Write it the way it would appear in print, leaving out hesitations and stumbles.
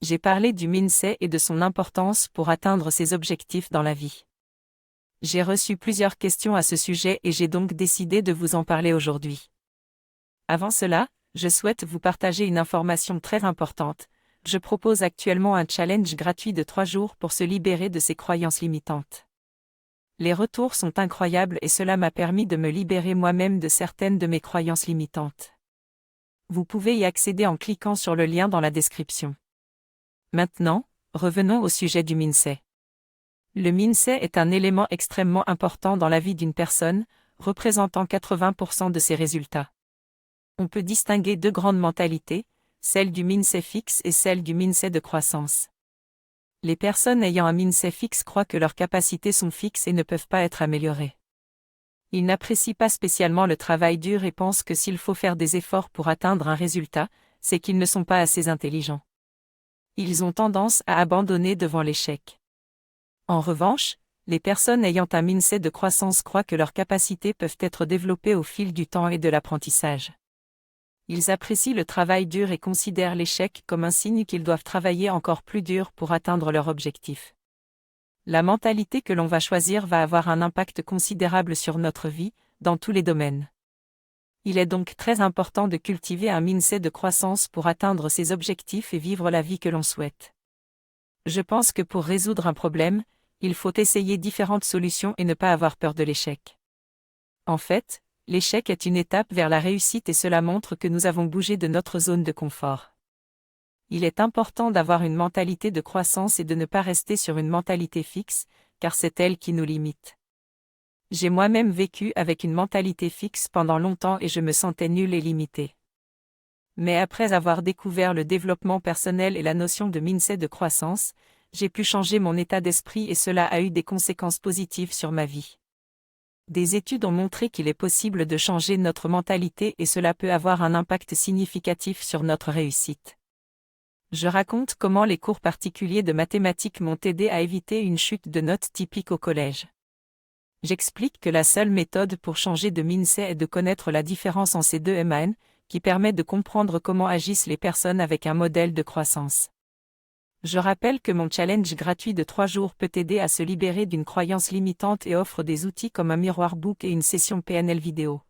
J'ai parlé du mindset et de son importance pour atteindre ses objectifs dans la vie. J'ai reçu plusieurs questions à ce sujet et j'ai donc décidé de vous en parler aujourd'hui. Avant cela, je souhaite vous partager une information très importante. Je propose actuellement un challenge gratuit de 3 jours pour se libérer de ses croyances limitantes. Les retours sont incroyables et cela m'a permis de me libérer moi-même de certaines de mes croyances limitantes. Vous pouvez y accéder en cliquant sur le lien dans la description. Maintenant, revenons au sujet du mindset. Le mindset est un élément extrêmement important dans la vie d'une personne, représentant 80% de ses résultats. On peut distinguer deux grandes mentalités, celle du mindset fixe et celle du mindset de croissance. Les personnes ayant un mindset fixe croient que leurs capacités sont fixes et ne peuvent pas être améliorées. Ils n'apprécient pas spécialement le travail dur et pensent que s'il faut faire des efforts pour atteindre un résultat, c'est qu'ils ne sont pas assez intelligents. Ils ont tendance à abandonner devant l'échec. En revanche, les personnes ayant un mindset de croissance croient que leurs capacités peuvent être développées au fil du temps et de l'apprentissage. Ils apprécient le travail dur et considèrent l'échec comme un signe qu'ils doivent travailler encore plus dur pour atteindre leur objectif. La mentalité que l'on va choisir va avoir un impact considérable sur notre vie, dans tous les domaines. Il est donc très important de cultiver un mindset de croissance pour atteindre ses objectifs et vivre la vie que l'on souhaite. Je pense que pour résoudre un problème, il faut essayer différentes solutions et ne pas avoir peur de l'échec. En fait, l'échec est une étape vers la réussite et cela montre que nous avons bougé de notre zone de confort. Il est important d'avoir une mentalité de croissance et de ne pas rester sur une mentalité fixe, car c'est elle qui nous limite. J'ai moi-même vécu avec une mentalité fixe pendant longtemps et je me sentais nul et limité. Mais après avoir découvert le développement personnel et la notion de mindset de croissance, j'ai pu changer mon état d'esprit et cela a eu des conséquences positives sur ma vie. Des études ont montré qu'il est possible de changer notre mentalité et cela peut avoir un impact significatif sur notre réussite. Je raconte comment les cours particuliers de mathématiques m'ont aidé à éviter une chute de notes typique au collège. J'explique que la seule méthode pour changer de mindset est de connaître la différence en ces deux MAN, qui permet de comprendre comment agissent les personnes avec un modèle de croissance. Je rappelle que mon challenge gratuit de 3 jours peut aider à se libérer d'une croyance limitante et offre des outils comme un miroir book et une session PNL vidéo.